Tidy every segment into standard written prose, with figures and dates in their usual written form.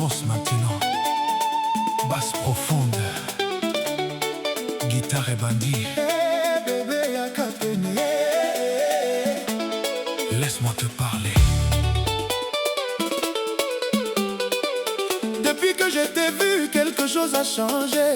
commence maintenant. Basse profonde, guitare et bandit. Bébé Yakapeni, Laisse-moi te parler. depuis que je t'ai vu, quelque chose a changé.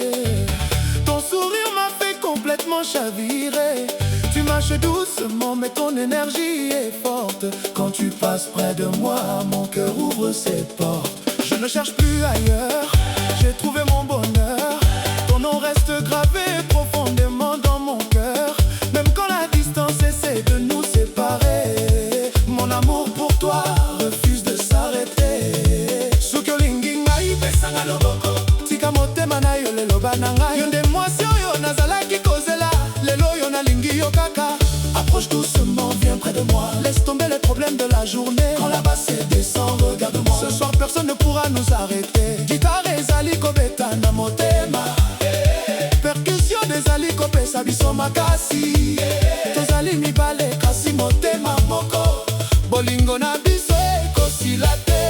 Ton sourire m'a fait complètement chavirer. Tu marches doucement mais ton énergie est forte. Quand tu passes près de moi, mon cœur ouvre ses portes. Je ne cherche plus ailleurs, j'ai trouvé mon bonheur. Ton nom reste gravé profondément dans mon cœur. Même quand la distance essaie de nous séparer, mon amour pour toi refuse de s'arrêter. Sukolingi ngai pesanga loboko tika motema na yo lelo bana ngai. Yo nde mwasi oyo nazalaki kozela, lelo yo nalingi yo kaka. Approche doucement, viens près de moi. Laisse tomber les problèmes de la journée. Quand la basse descend, regarde-moi. Ce soir personne ne pourra nous arrêter. Guitare ezali kobeta na motema, percussion ezali kopesa biso makasi. Tozali mibale kasi motema moko, bolingo na biso ekosila te.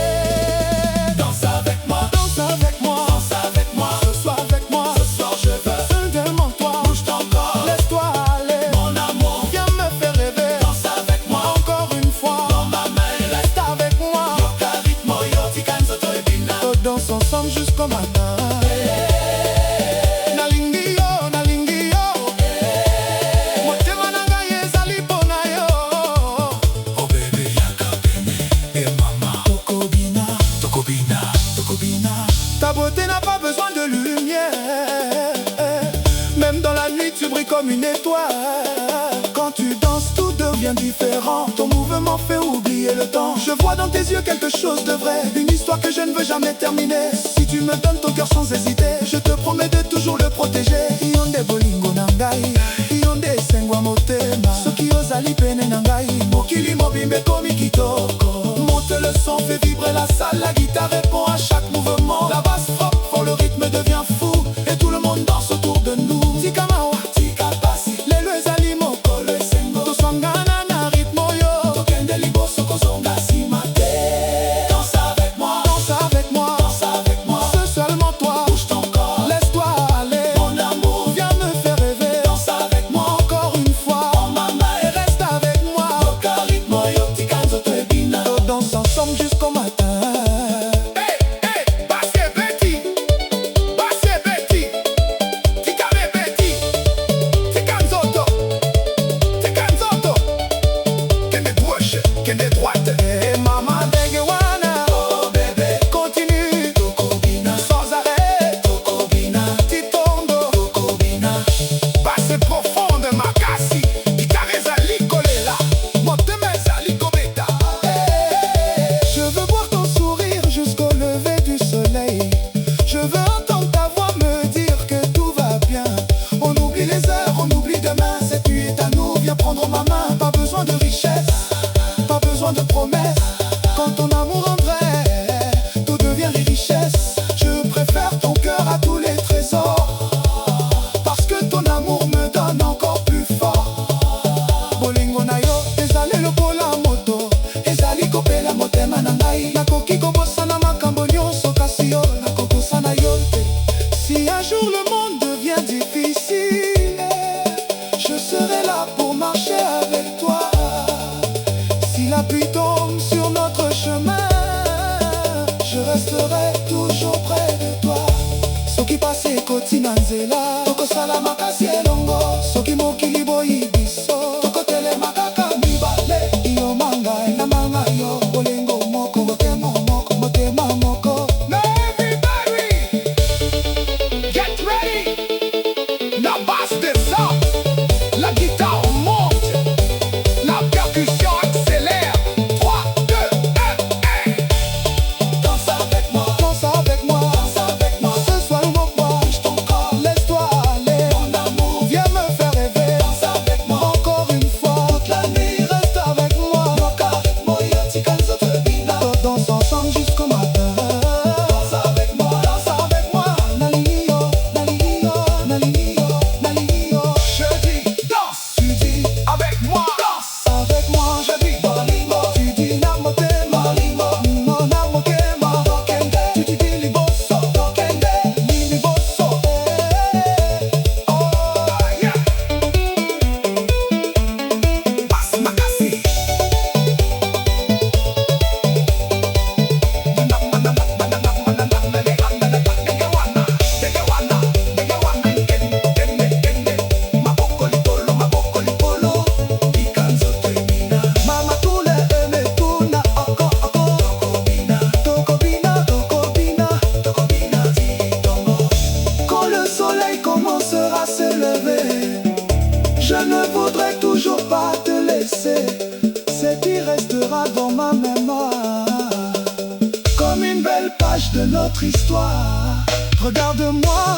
Danse avec moi, danse avec moi, danse avec moi. Ce soir avec moi, ce soir je veux seulement toi. Bouge ton corps, laisse-toi aller, mon amour, viens me faire rêver. Danse avec moi, encore une fois, dans ma main, reste avec moi. Yoka ritmo yo tikanzo to ebina. Danse ensemble jusqu'au matin. Nalingi yo, nalingi yo, motema na ngai ezali mpona yo. Oh bébé Yakapeni, et maman Tokobina, Tokobina. Tokobina. Ta beauté n'a pas besoin de lumière. Même dans la nuit tu brilles comme une étoile. Quand tu danses tout devient différent. Ton mouvement fait oublier le temps. Je vois dans tes yeux quelque chose de vrai, une histoire que je ne veux jamais terminer. Si tu me donnes ton cœur sans hésiter, je te promets de toujours le protéger. Ionde bolingo na ngai, ionde esengwa motema. Soki ozali pene na ngai, mokili mobimbe komi kitoko. Monte le son, fait vibrer la salle. La guitare répond à chaque mouvement. La basse frappe fort, le rythme devient fou, et tout le monde danse autour de nous. Tika mawa, tika pasi, lelo ezali mokolo esengo. Tosangana na rythme yo, tokende liboso kozonga nsima te. Danse avec moi, danse avec moi, danse avec moi. C'est seulement toi, bouge ton corps, laisse-toi aller. Mon amour, viens me faire rêver. Danse avec moi, encore une fois, dans ma main, et reste avec moi. Yoka ritmo yo tikanzo to ebina. Danse ensemble jusqu'au matin. Hey, hey, basse Betty, basse Betty, tikame Betty, tikanzoto, tikanzoto. Kende gauche, kende droite. Hey, maman ndenge wana, oh bébé, continue. Tokobina, sans arrêt. Tokobina, titondo. Tokobina, basse profonde makasi. Guitare ezali kolela, motema ezali kobeta. Je veux voir ton sourire jusqu'au lever du soleil. Je veux entendre ta voix me dire que tout va bien. On oublie les heures, on oublie demain. Cette nuit est à nous, viens prendre ma main. Pas besoin de richesse, pas besoin de promesses. Quand ton amour en vrai, tout devient richesse. Je préfère ton cœur à tous les trésors, parce que ton amour me donne encore plus fort. Bolingo na yo ezali lokola moto, ezali kopela motema na ngai. Nakoki kobosana makambo nyonso, kasi yo nakokosana yo te. Si un jour le monde devient difficile, je serai là pour marcher avec toi. Si la pluie tombe sur notre chemin, je resterai toujours près de toi. Soki pase koti na nzela, tokosala makasi elongo. Soki mokili boyi biso, tokotelema kaka mibale. Yo manga na manga yo, bolingo moko, motema moko, motema moko. Now everybody, get ready. La basse descend, la guitare monte, la percussion accélère. 3, 2, 1, 1. Danse avec moi, danse avec moi, danse avec moi. Ce soir ou moi, bouge ton corps, laisse-toi aller. Mon amour, viens ne voudrais toujours pas te laisser. C'est qui restera dans ma mémoire comme une belle page de notre histoire. Regarde-moi,